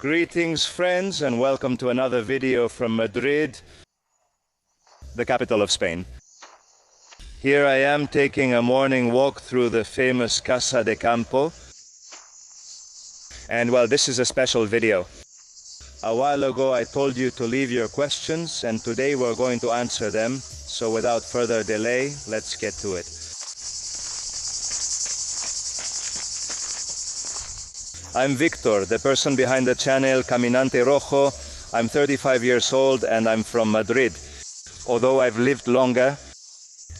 Greetings friends, and welcome to another video from Madrid, the capital of Spain. Here I am taking a morning walk through the famous Casa de Campo. And well, this is a special video. A while ago I told you to leave your questions, and today we're going to answer them. So without further delay, let's get to it. I'm Victor, the person behind the channel Caminante Rojo. I'm 35 years old and I'm from Madrid. Although I've lived longer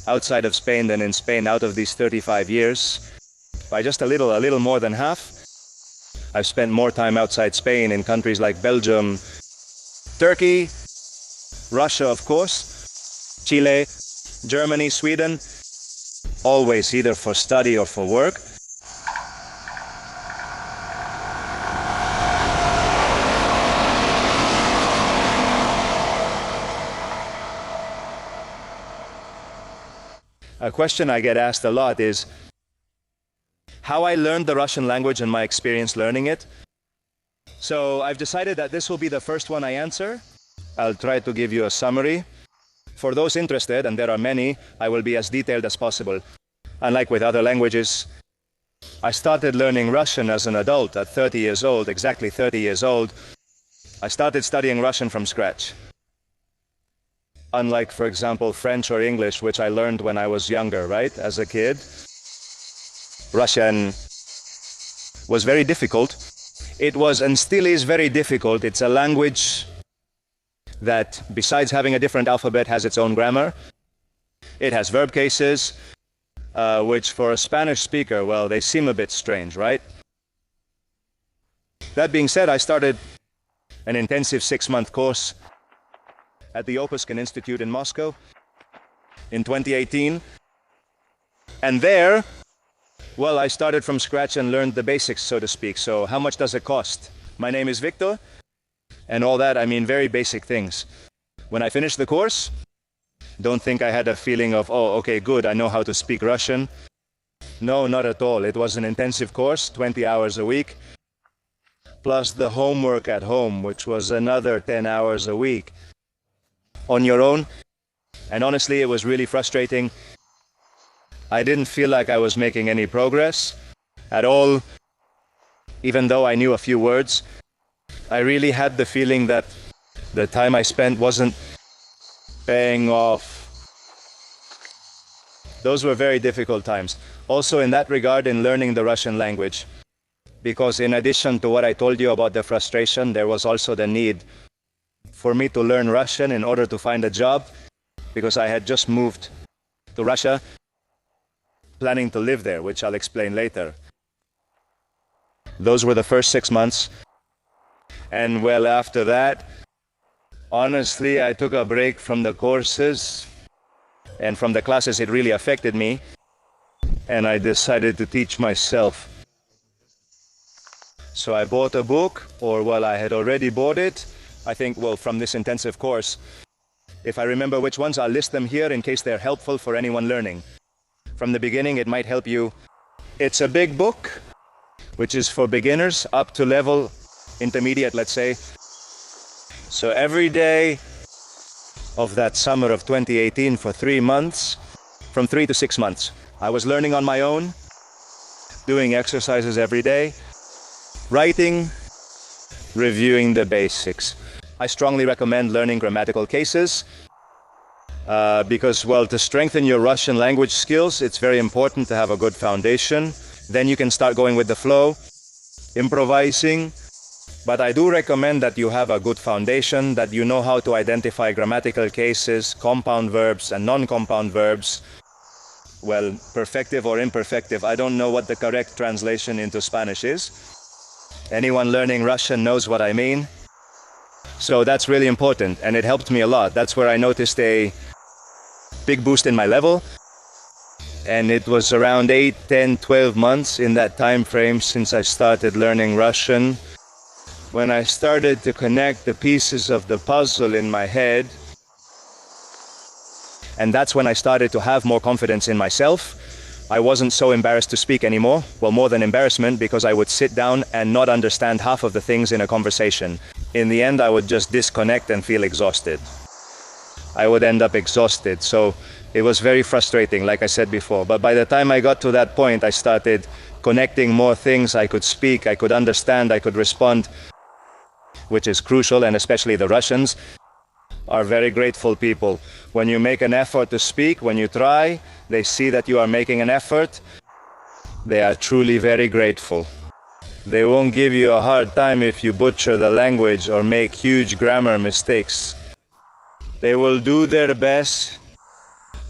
outside of Spain than in Spain out of these 35 years, by just a little more than half, I've spent more time outside Spain in countries like Belgium, Turkey, Russia of course, Chile, Germany, Sweden, always either for study or for work. A question I get asked a lot is how I learned the Russian language and my experience learning it. So I've decided that this will be the first one I answer. I'll try to give you a summary. For those interested, and there are many, I will be as detailed as possible. Unlike with other languages, I started learning Russian as an adult at 30 years old, exactly 30 years old. I started studying Russian from scratch. Unlike, for example, French or English, which I learned when I was younger, right? As a kid. Russian was very difficult. It was and still is very difficult. It's a language that, besides having a different alphabet, has its own grammar. It has verb cases, which for a Spanish speaker, well, they seem a bit strange, right? That being said, I started an intensive 6-month course at the Opuskin Institute in Moscow in 2018. And there, well, I started from scratch and learned the basics, so to speak. So how much does it cost? My name is Victor, and all that, I mean very basic things. When I finished the course, don't think I had a feeling of, oh, okay, good, I know how to speak Russian. No, not at all. It was an intensive course, 20 hours a week, plus the homework at home, which was another 10 hours a week. On your own, and honestly it was really frustrating. I didn't feel like I was making any progress at all, even though I knew a few words. I really had the feeling that the time I spent wasn't paying off. Those were very difficult times. Also in that regard, in learning the Russian language, because in addition to what I told you about the frustration, there was also the need for me to learn Russian in order to find a job, because I had just moved to Russia, planning to live there, which I'll explain later. Those were the first 6 months. And well, after that, honestly, I took a break from the courses and from the classes. It really affected me, and I decided to teach myself. So I bought a book, or well, I had already bought it. I think, well, from this intensive course. If I remember which ones, I'll list them here in case they're helpful for anyone learning. From the beginning, it might help you. It's a big book, which is for beginners up to level intermediate, let's say. So every day of that summer of 2018 for 3 months, from 3 to 6 months, I was learning on my own, doing exercises every day, writing, reviewing the basics. I strongly recommend learning grammatical cases because, well, to strengthen your Russian language skills, it's very important to have a good foundation. Then you can start going with the flow, improvising. But I do recommend that you have a good foundation, that you know how to identify grammatical cases, compound verbs and non-compound verbs. Well, perfective or imperfective, I don't know what the correct translation into Spanish is. Anyone learning Russian knows what I mean. So that's really important, and it helped me a lot. That's where I noticed a big boost in my level. And it was around 8, 10, 12 months in that time frame since I started learning Russian, when I started to connect the pieces of the puzzle in my head. And that's when I started to have more confidence in myself, I wasn't so embarrassed to speak anymore. Well, more than embarrassment, because I would sit down and not understand half of the things in a conversation. In the end, I would just disconnect and feel exhausted. I would end up exhausted. So it was very frustrating, like I said before. But by the time I got to that point, I started connecting more things. I could speak, I could understand, I could respond, which is crucial, and especially the Russians are very grateful people. When you make an effort to speak, when you try, they see that you are making an effort. They are truly very grateful. They won't give you a hard time if you butcher the language or make huge grammar mistakes. They will do their best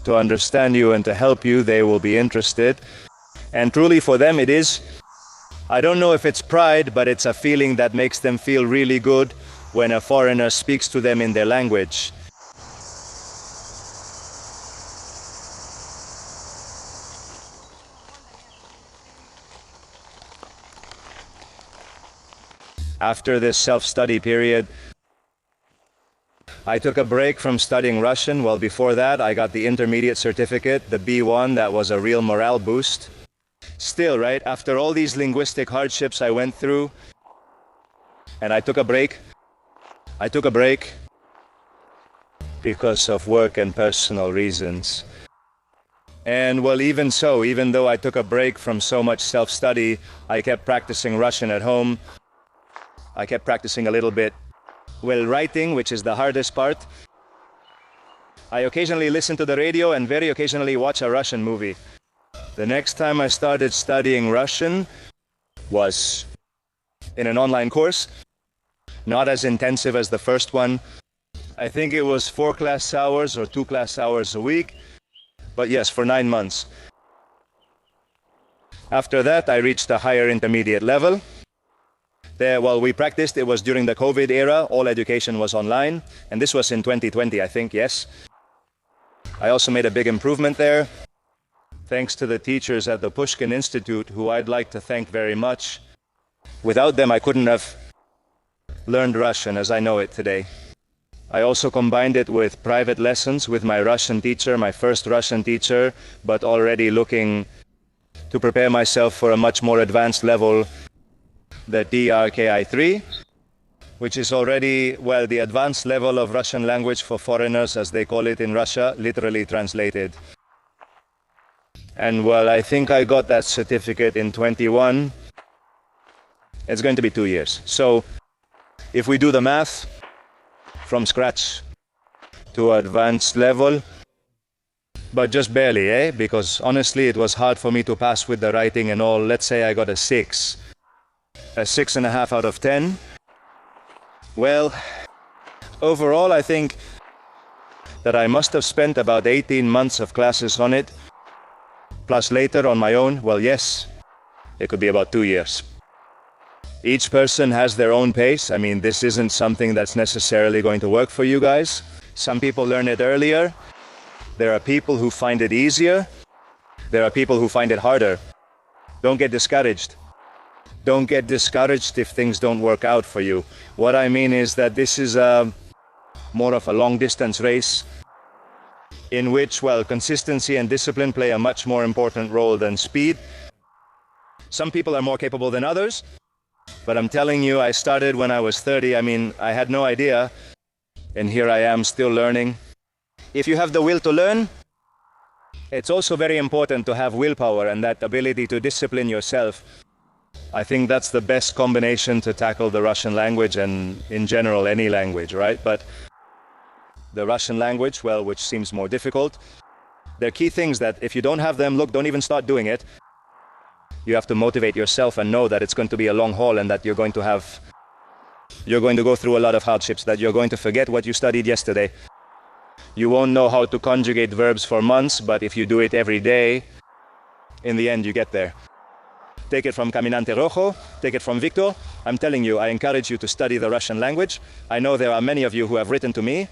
to understand you and to help you. They will be interested. And truly for them it is, I don't know if it's pride, but it's a feeling that makes them feel really good when a foreigner speaks to them in their language. After this self-study period, I took a break from studying Russian. Well, before that, I got the intermediate certificate, the B1. That was a real morale boost. Still, right, after all these linguistic hardships I went through, and I took a break because of work and personal reasons. And well, even so, even though I took a break from so much self-study, I kept practicing Russian at home. I kept practicing a little bit. Well, writing, which is the hardest part. I occasionally listen to the radio and very occasionally watch a Russian movie. The next time I started studying Russian was in an online course, not as intensive as the first one. I think it was 4 class hours or 2 class hours a week, but yes, for 9 months. After that, I reached a higher intermediate level. There, while we practiced, it was during the COVID era, all education was online, and this was in 2020, I think, yes. I also made a big improvement there, thanks to the teachers at the Pushkin Institute, who I'd like to thank very much. Without them, I couldn't have learned Russian as I know it today. I also combined it with private lessons with my Russian teacher, my first Russian teacher, but already looking to prepare myself for a much more advanced level, the TRKI3, which is already, well, the advanced level of Russian language for foreigners, as they call it in Russia, literally translated. And well, I think I got that certificate in 21. It's going to be 2 years. So if we do the math from scratch to advanced level, but just barely, eh? Because honestly, it was hard for me to pass with the writing and all. Let's say I got a 6. A 6.5 out of 10. Well, overall, I think that I must have spent about 18 months of classes on it, plus later on my own. Well, yes, it could be about 2 years. Each person has their own pace. I mean, this isn't something that's necessarily going to work for you guys. Some people learn it earlier. There are people who find it easier. There are people who find it harder. Don't get discouraged. Don't get discouraged if things don't work out for you. What I mean is that this is more of a long-distance race in which, well, consistency and discipline play a much more important role than speed. Some people are more capable than others, but I'm telling you, I started when I was 30. I mean, I had no idea, and here I am still learning. If you have the will to learn, it's also very important to have willpower and that ability to discipline yourself. I think that's the best combination to tackle the Russian language and in general any language, right? But the Russian language, well, which seems more difficult, there are key things that if you don't have them, look, don't even start doing it. You have to motivate yourself and know that it's going to be a long haul and that you're going to go through a lot of hardships, that you're going to forget what you studied yesterday. You won't know how to conjugate verbs for months, but if you do it every day, in the end you get there. Take it from Caminante Rojo, take it from Victor. I'm telling you, I encourage you to study the Russian language. I know there are many of you who have written to me.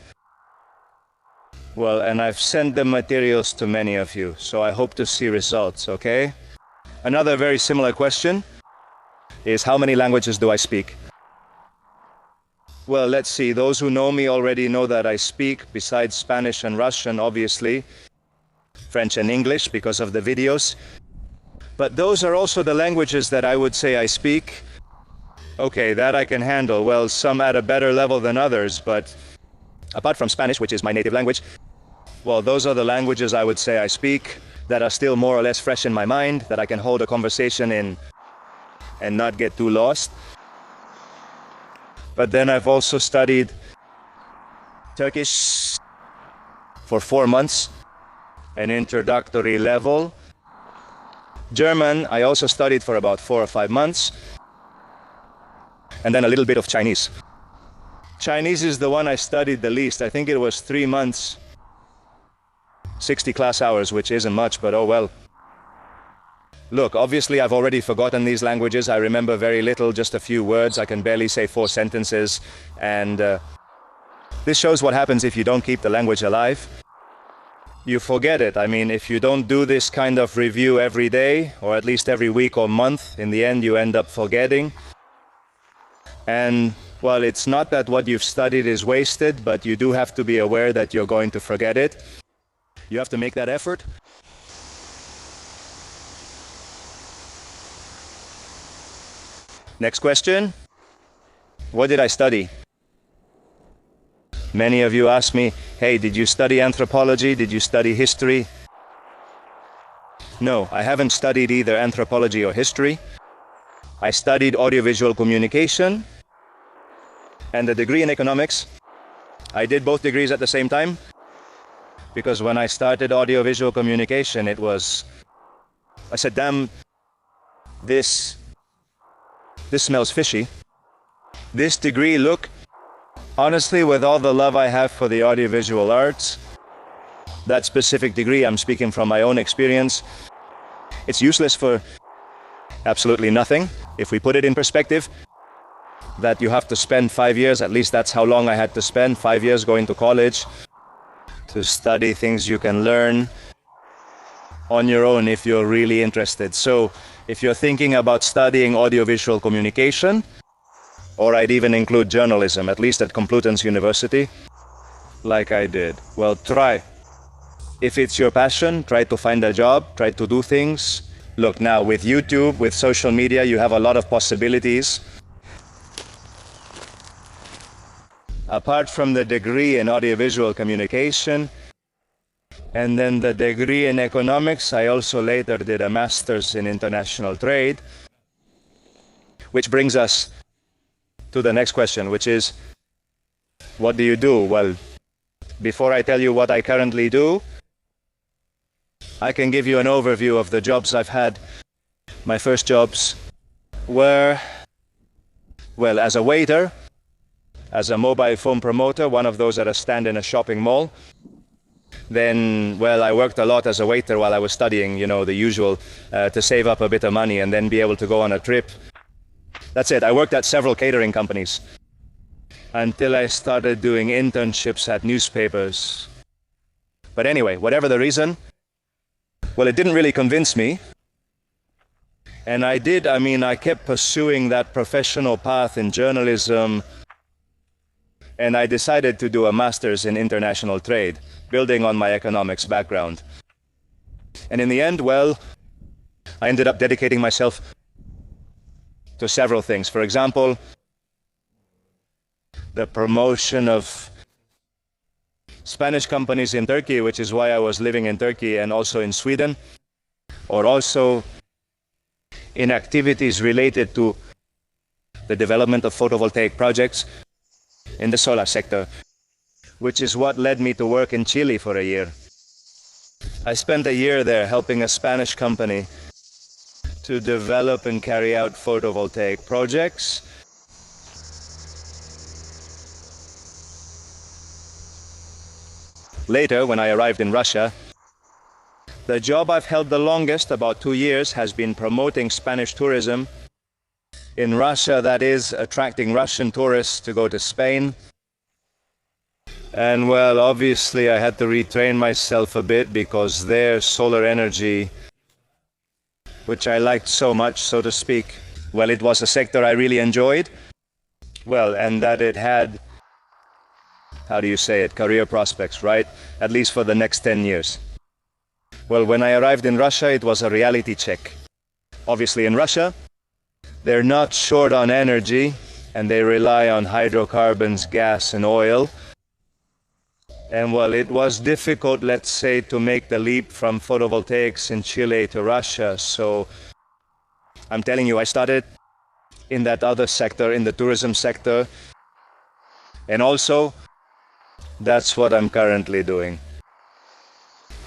Well, and I've sent the materials to many of you, so I hope to see results, okay? Another very similar question is, how many languages do I speak? Well, let's see. Those who know me already know that I speak, besides Spanish and Russian, obviously, French and English because of the videos. But those are also the languages that I would say I speak. Okay, that I can handle. Well, some at a better level than others, but apart from Spanish, which is my native language, well, those are the languages I would say I speak that are still more or less fresh in my mind, that I can hold a conversation in and not get too lost. But then I've also studied Turkish for 4 months, an introductory level. German, I also studied for about 4 or 5 months. And then a little bit of Chinese. Chinese is the one I studied the least. I think it was 3 months, 60 class hours, which isn't much, but oh well. Look, obviously I've already forgotten these languages. I remember very little, just a few words. I can barely say 4 sentences. And this shows what happens if you don't keep the language alive. You forget it. I mean, if you don't do this kind of review every day, or at least every week or month, in the end you end up forgetting. And, well, it's not that what you've studied is wasted, but you do have to be aware that you're going to forget it. You have to make that effort. Next question. What did I study? Many of you ask me, hey, did you study anthropology? Did you study history? No, I haven't studied either anthropology or history. I studied audiovisual communication and a degree in economics. I did both degrees at the same time because when I started audiovisual communication, I said, damn, this smells fishy. This degree, look, honestly, with all the love I have for the audiovisual arts, that specific degree, I'm speaking from my own experience, it's useless for absolutely nothing. If we put it in perspective, that you have to spend 5 years, at least that's how long I had to spend, 5 years going to college to study things you can learn on your own if you're really interested. So if you're thinking about studying audiovisual communication, or I'd even include journalism, at least at Complutense University, like I did, well, try. If it's your passion, try to find a job, try to do things. Look, now with YouTube, with social media, you have a lot of possibilities. Apart from the degree in audiovisual communication, and then the degree in economics, I also later did a master's in international trade, which brings us to the next question, which is, what do you do? Well, before I tell you what I currently do, I can give you an overview of the jobs I've had. My first jobs were, well, as a waiter, as a mobile phone promoter, one of those at a stand in a shopping mall. Then, well, I worked a lot as a waiter while I was studying, you know, the usual, to save up a bit of money and then be able to go on a trip. That's it. I worked at several catering companies until I started doing internships at newspapers. But anyway, whatever the reason, well, it didn't really convince me. And I kept pursuing that professional path in journalism. And I decided to do a master's in international trade, building on my economics background. And in the end, well, I ended up dedicating myself to several things. For example, the promotion of Spanish companies in Turkey, which is why I was living in Turkey and also in Sweden, or also in activities related to the development of photovoltaic projects in the solar sector, which is what led me to work in Chile for a year. I spent a year there helping a Spanish company to develop and carry out photovoltaic projects. Later, when I arrived in Russia, the job I've held the longest, about 2 years, has been promoting Spanish tourism in Russia, that is, attracting Russian tourists to go to Spain. And well, obviously I had to retrain myself a bit because their solar energy, which I liked so much, so to speak, well, it was a sector I really enjoyed. Well, and that it had, how do you say it, career prospects, right? At least for the next 10 years. Well, when I arrived in Russia, it was a reality check. Obviously in Russia, they're not short on energy, and they rely on hydrocarbons, gas, and oil. And well, it was difficult, let's say, to make the leap from photovoltaics in Chile to Russia. So I'm telling you, I started in that other sector, in the tourism sector. And also, that's what I'm currently doing.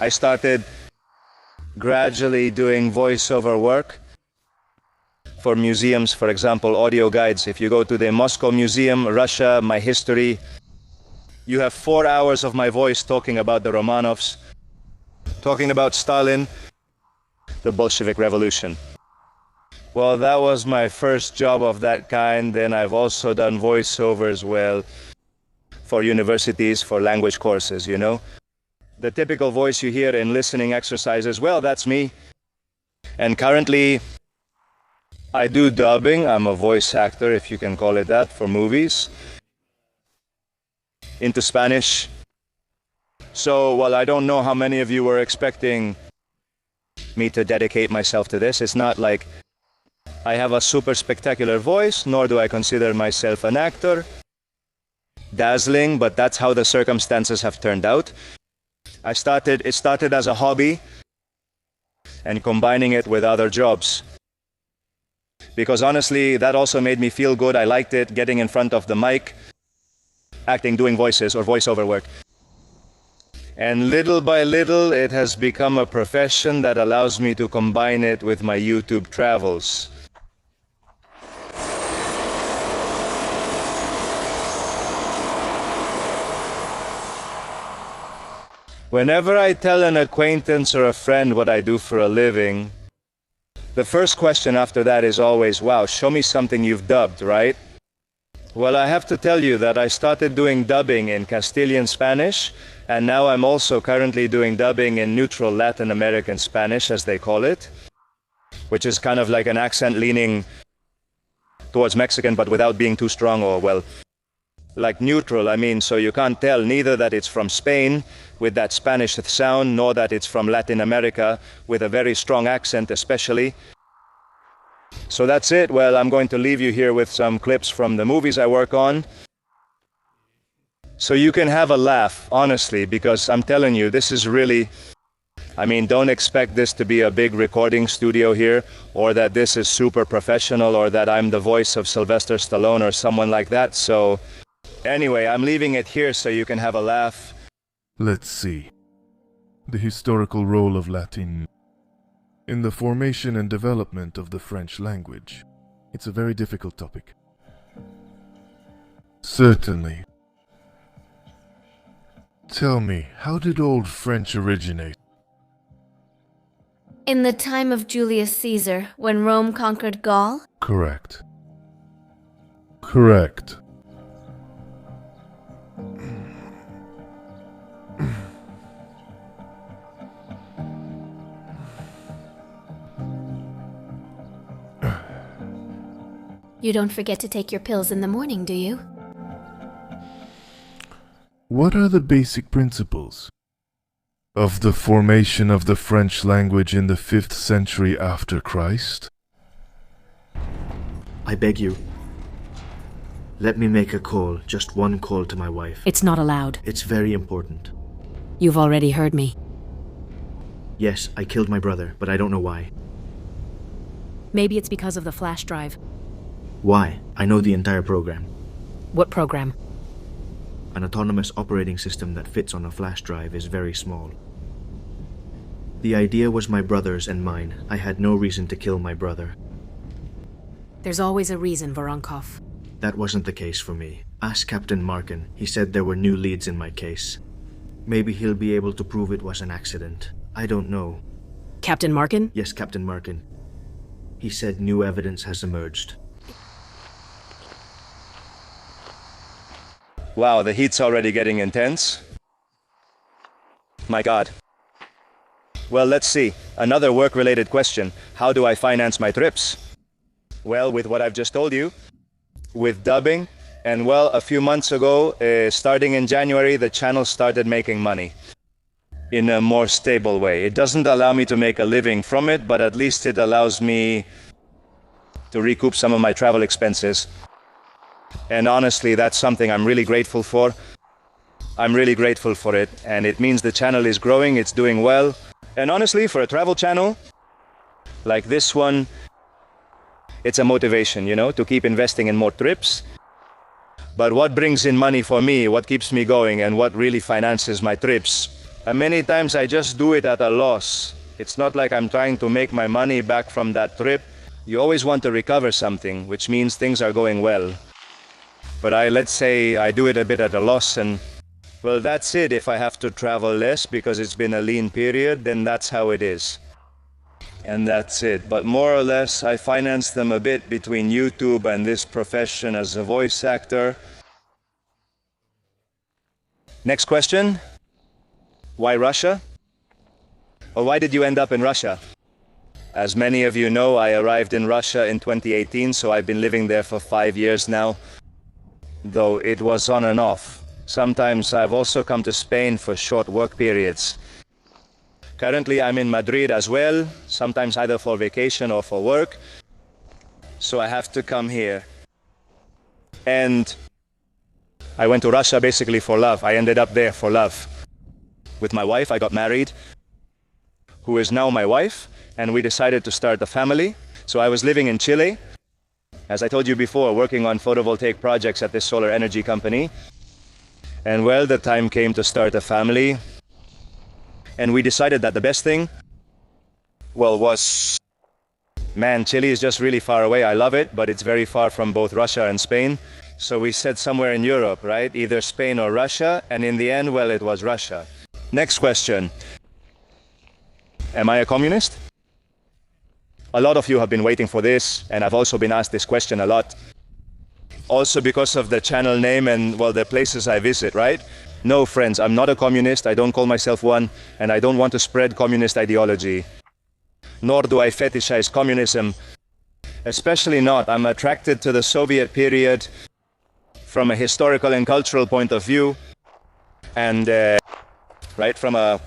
I started gradually doing voiceover work for museums, for example, audio guides. If you go to the Moscow Museum, Russia, my history, you have 4 hours of my voice talking about the Romanovs, talking about Stalin, the Bolshevik Revolution. Well, that was my first job of that kind. Then I've also done voiceovers, well, for universities, for language courses, you know. The typical voice you hear in listening exercises, well, that's me. And currently, I do dubbing. I'm a voice actor, if you can call it that, for movies. Into Spanish. So, well, I don't know how many of you were expecting me to dedicate myself to this. It's not like I have a super spectacular voice, nor do I consider myself an actor. Dazzling, but that's how the circumstances have turned out. It started as a hobby and combining it with other jobs. Because honestly, that also made me feel good. I liked it, getting in front of the mic, acting, doing voices or voiceover work. And little by little, it has become a profession that allows me to combine it with my YouTube travels. Whenever I tell an acquaintance or a friend what I do for a living, the first question after that is always, wow, show me something you've dubbed, right? Well, I have to tell you that I started doing dubbing in Castilian Spanish, and now I'm also currently doing dubbing in neutral Latin American Spanish, as they call it, which is kind of like an accent leaning towards Mexican, but without being too strong, or, well, like neutral, I mean, so you can't tell neither that it's from Spain with that Spanish sound, nor that it's from Latin America with a very strong accent especially. So that's it. Well, I'm going to leave you here with some clips from the movies I work on, so you can have a laugh, honestly, because I'm telling you, this is really, I mean, don't expect this to be a big recording studio here, or that this is super professional, or that I'm the voice of Sylvester Stallone or someone like that. So anyway, I'm leaving it here so you can have a laugh. Let's see. The historical role of Latin in the formation and development of the French language. It's a very difficult topic. Certainly. Tell me, how did Old French originate? In the time of Julius Caesar, when Rome conquered Gaul? Correct. Correct. You don't forget to take your pills in the morning, do you? What are the basic principles of the formation of the French language in the 5th century after Christ? I beg you. Let me make a call, just one call to my wife. It's not allowed. It's very important. You've already heard me. Yes, I killed my brother, but I don't know why. Maybe it's because of the flash drive. Why? I know the entire program. What program? An autonomous operating system that fits on a flash drive is very small. The idea was my brother's and mine. I had no reason to kill my brother. There's always a reason, Voronkov. That wasn't the case for me. Ask Captain Markin. He said there were new leads in my case. Maybe he'll be able to prove it was an accident. I don't know. Captain Markin? Yes, Captain Markin. He said new evidence has emerged. Wow, the heat's already getting intense. My God. Well, let's see. Another work-related question. How do I finance my trips? Well, with what I've just told you, with dubbing, and well, a few months ago, starting in January, the channel started making money. in a more stable way. It doesn't allow me to make a living from it, but at least it allows me to recoup some of my travel expenses. And honestly, that's something I'm really grateful for. I'm really grateful for it, and it means the channel is growing, it's doing well. And honestly, for a travel channel like this one, it's a motivation, you know, to keep investing in more trips. But what brings in money for me, what keeps me going, and what really finances my trips, and many times I just do it at a loss. It's not like I'm trying to make my money back from that trip. You always want to recover something, which means things are going well. But let's say I do it a bit at a loss, and well, that's it. If I have to travel less because it's been a lean period, then that's how it is. And that's it. But more or less, I finance them a bit between YouTube and this profession as a voice actor. Next question. Why Russia? Or why did you end up in Russia? As many of you know, I arrived in Russia in 2018, so I've been living there for 5 years now, though it was on and off. Sometimes I've also come to Spain for short work periods. Currently I'm in Madrid as well, sometimes either for vacation or for work, so I have to come here. And I went to Russia basically for love. I ended up there for love. With my wife, I got married, who is now my wife, and we decided to start a family. So I was living in Chile, as I told you before, working on photovoltaic projects at this solar energy company. And well, the time came to start a family. And we decided that the best thing, well, was, man, Chile is just really far away. I love it, but it's very far from both Russia and Spain. So we said somewhere in Europe, right? Either Spain or Russia. And in the end, well, it was Russia. Next question. Am I a communist? A lot of you have been waiting for this, and I've also been asked this question a lot. Also because of the channel name and, well, the places I visit, right? No, friends, I'm not a communist, I don't call myself one, and I don't want to spread communist ideology. Nor do I fetishize communism. Especially not. I'm attracted to the Soviet period from a historical and cultural point of view, and, right, from a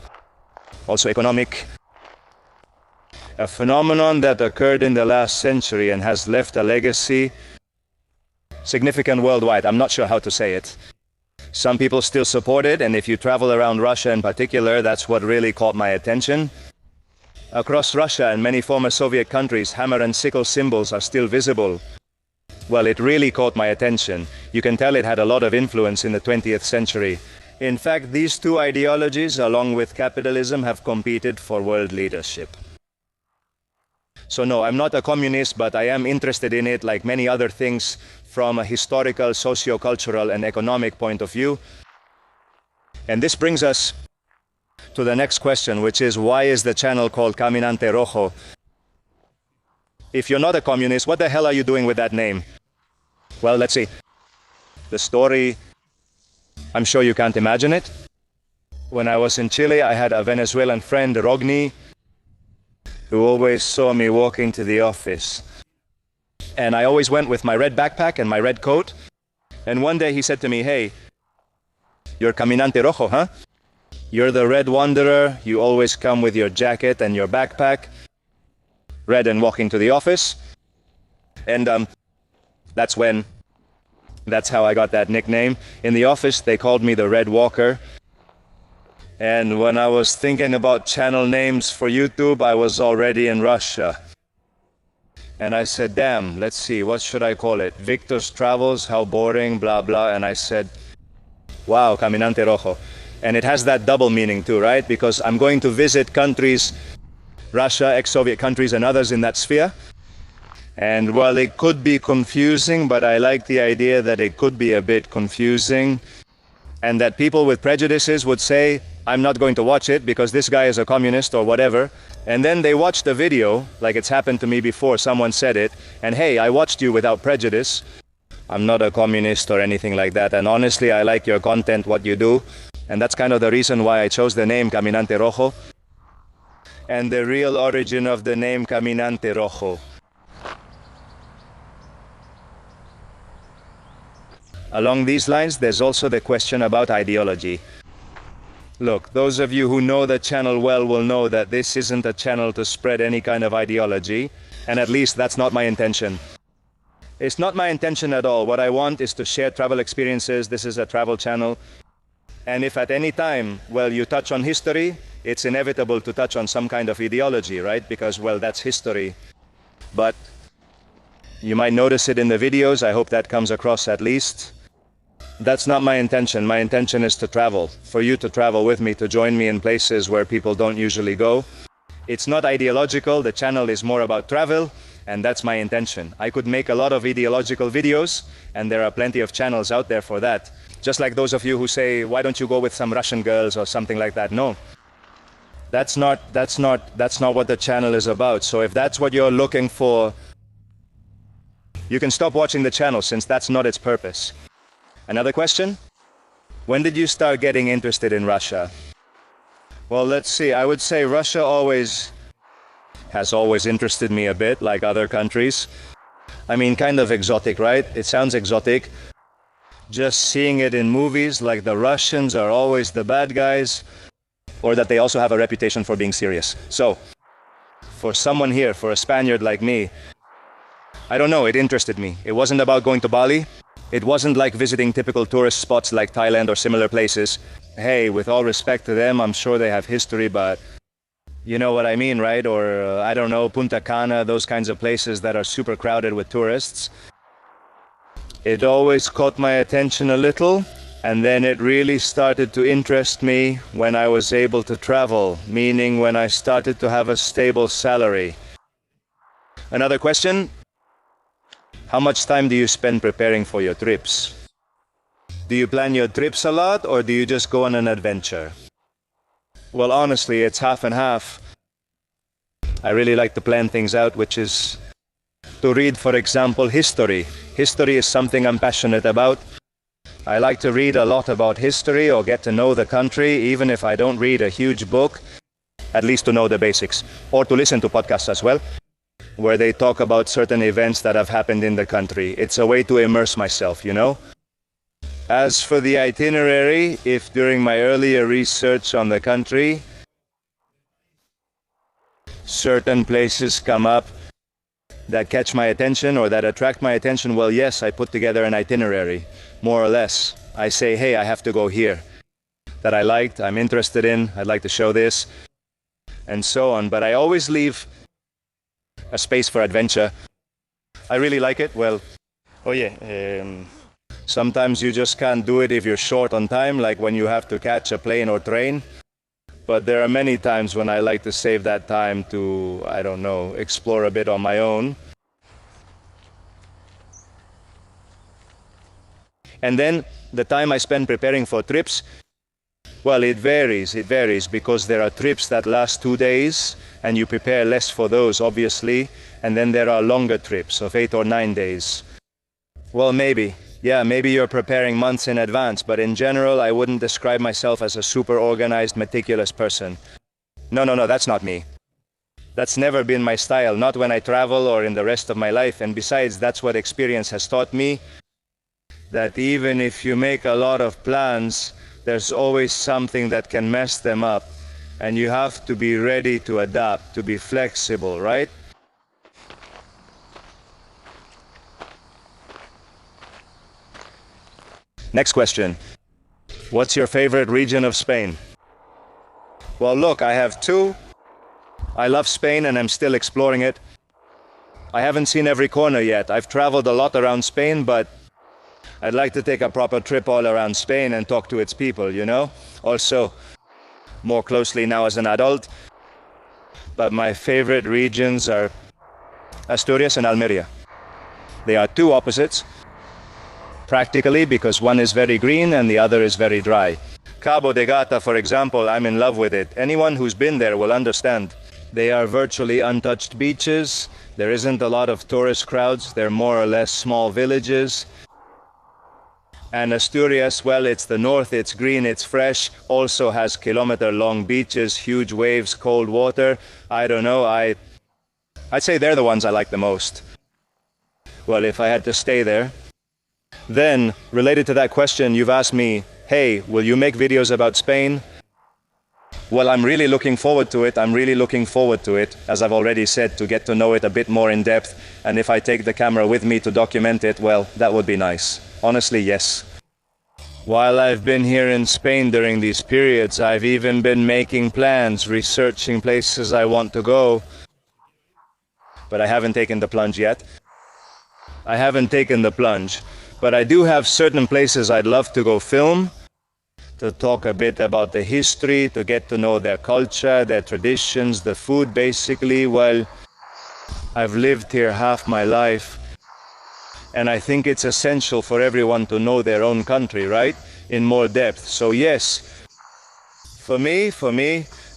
also economic. A phenomenon that occurred in the last century and has left a legacy significant worldwide. I'm not sure how to say it. Some people still support it, and if you travel around Russia in particular, that's what really caught my attention. Across Russia and many former Soviet countries, hammer and sickle symbols are still visible. Well, it really caught my attention. You can tell it had a lot of influence in the 20th century. In fact, these two ideologies, along with capitalism, have competed for world leadership. So no, I'm not a communist, but I am interested in it like many other things from a historical, socio-cultural, and economic point of view. And this brings us to the next question, which is, why is the channel called Caminante Rojo? If you're not a communist, what the hell are you doing with that name? Well, let's see. The story, I'm sure you can't imagine it. When I was in Chile, I had a Venezuelan friend, Rogni, who always saw me walking to the office. And I always went with my red backpack and my red coat. And one day he said to me, hey, you're Caminante Rojo, huh? You're the red wanderer, you always come with your jacket and your backpack, red and walking to the office. And that's how I got that nickname. In the office, they called me the Red Walker. And when I was thinking about channel names for YouTube, I was already in Russia. And I said, damn, let's see, what should I call it? Victor's Travels, how boring, blah, blah. And I said, wow, Caminante Rojo. And it has that double meaning too, right? Because I'm going to visit countries, Russia, ex-Soviet countries, and others in that sphere. And while it could be confusing, but I like the idea that it could be a bit confusing, and that people with prejudices would say, I'm not going to watch it because this guy is a communist or whatever. And then they watch the video, like it's happened to me before, someone said it, and hey, I watched you without prejudice. I'm not a communist or anything like that, and honestly, I like your content, what you do. And that's kind of the reason why I chose the name Caminante Rojo. And the real origin of the name Caminante Rojo. Along these lines, there's also the question about ideology. Look, those of you who know the channel well will know that this isn't a channel to spread any kind of ideology, and at least that's not my intention. It's not my intention at all. What I want is to share travel experiences. This is a travel channel. And if at any time, well, you touch on history, it's inevitable to touch on some kind of ideology, right? Because, well, that's history. But you might notice it in the videos. I hope that comes across at least. That's not my intention. My intention is to travel, for you to travel with me, to join me in places where people don't usually go. It's not ideological. The channel is more about travel, and that's my intention. I could make a lot of ideological videos, and there are plenty of channels out there for that. Just like those of you who say, why don't you go with some Russian girls or something like that? No. That's not what the channel is about. So if that's what you're looking for, you can stop watching the channel, since that's not its purpose. Another question? When did you start getting interested in Russia? Well, let's see. I would say Russia has always interested me a bit, like other countries. I mean, kind of exotic, right? It sounds exotic. Just seeing it in movies, like the Russians are always the bad guys, or that they also have a reputation for being serious. So, for someone here, for a Spaniard like me, I don't know, it interested me. It wasn't about going to Bali. It wasn't like visiting typical tourist spots like Thailand or similar places. Hey, with all respect to them, I'm sure they have history, but you know what I mean, right? Or, I don't know, Punta Cana, those kinds of places that are super crowded with tourists. It always caught my attention a little, and then it really started to interest me when I was able to travel, meaning when I started to have a stable salary. Another question? How much time do you spend preparing for your trips? Do you plan your trips a lot, or do you just go on an adventure? Well, honestly, it's half and half. I really like to plan things out, which is to read, for example, history. History is something I'm passionate about. I like to read a lot about history or get to know the country, even if I don't read a huge book, at least to know the basics. Or to listen to podcasts as well, where they talk about certain events that have happened in the country. It's a way to immerse myself, you know? As for the itinerary, if during my earlier research on the country, certain places come up that catch my attention or that attract my attention, well, yes, I put together an itinerary, more or less. I say, hey, I have to go here. That I liked, I'm interested in, I'd like to show this, and so on. But I always leave a space for adventure. I really like it. Well, oh yeah, sometimes you just can't do it if you're short on time, like when you have to catch a plane or train. But there are many times when I like to save that time to, I don't know, explore a bit on my own. And then the time I spend preparing for trips, well, it varies because there are trips that last 2 days and you prepare less for those, obviously. And then there are longer trips of 8 or 9 days. Well, maybe. Yeah, maybe you're preparing months in advance, but in general, I wouldn't describe myself as a super organized, meticulous person. No, that's not me. That's never been my style, not when I travel or in the rest of my life. And besides, that's what experience has taught me, that even if you make a lot of plans, there's always something that can mess them up. And you have to be ready to adapt, to be flexible, right? Next question. What's your favorite region of Spain? Well, look, I have two. I love Spain and I'm still exploring it. I haven't seen every corner yet. I've traveled a lot around Spain, but I'd like to take a proper trip all around Spain and talk to its people, you know? Also, more closely now as an adult. But my favorite regions are Asturias and Almeria. They are two opposites. Practically, because one is very green and the other is very dry. Cabo de Gata, for example, I'm in love with it. Anyone who's been there will understand. They are virtually untouched beaches. There isn't a lot of tourist crowds. They're more or less small villages. And Asturias, well, it's the north, it's green, it's fresh, also has kilometer-long beaches, huge waves, cold water. I don't know, I'd say they're the ones I like the most. Well, if I had to stay there. Then, related to that question, you've asked me, hey, will you make videos about Spain? Well, I'm really looking forward to it. I'm really looking forward to it, as I've already said, to get to know it a bit more in depth. And if I take the camera with me to document it, well, that would be nice. Honestly, yes. While I've been here in Spain during these periods, I've even been making plans, researching places I want to go. But I haven't taken the plunge yet. I haven't taken the plunge. But I do have certain places I'd love to go film, to talk a bit about the history, to get to know their culture, their traditions, the food basically. Well, I've lived here half my life, and I think it's essential for everyone to know their own country, right? In more depth. So yes, for me,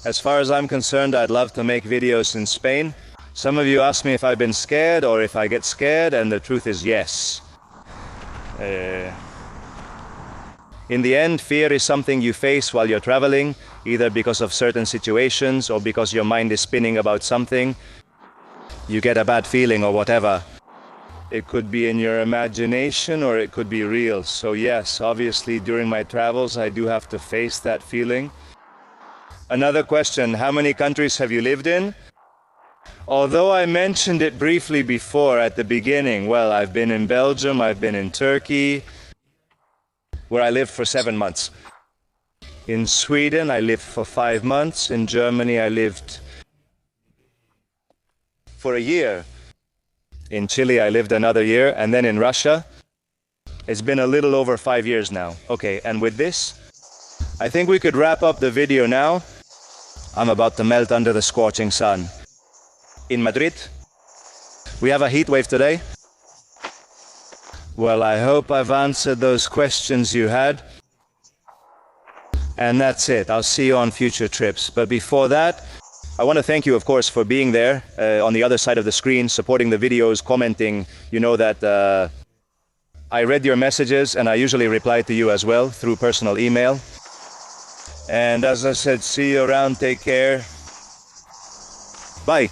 as far as I'm concerned, I'd love to make videos in Spain. Some of you ask me if I've been scared or if I get scared, and the truth is yes. In the end, fear is something you face while you're traveling, either because of certain situations or because your mind is spinning about something. You get a bad feeling or whatever. It could be in your imagination or it could be real. So yes, obviously during my travels I do have to face that feeling. Another question, how many countries have you lived in? Although I mentioned it briefly before at the beginning, well, I've been in Belgium, I've been in Turkey, where I lived for 7 months. In Sweden, I lived for 5 months. In Germany, I lived for a year. In Chile, I lived another year. And then in Russia, it's been a little over 5 years now. Okay, and with this, I think we could wrap up the video now. I'm about to melt under the scorching sun. In Madrid, we have a heat wave today. Well, I hope I've answered those questions you had. And that's it. I'll see you on future trips. But before that, I want to thank you, of course, for being there on the other side of the screen, supporting the videos, commenting. You know that I read your messages and I usually reply to you as well through personal email. And as I said, see you around. Take care. Bye.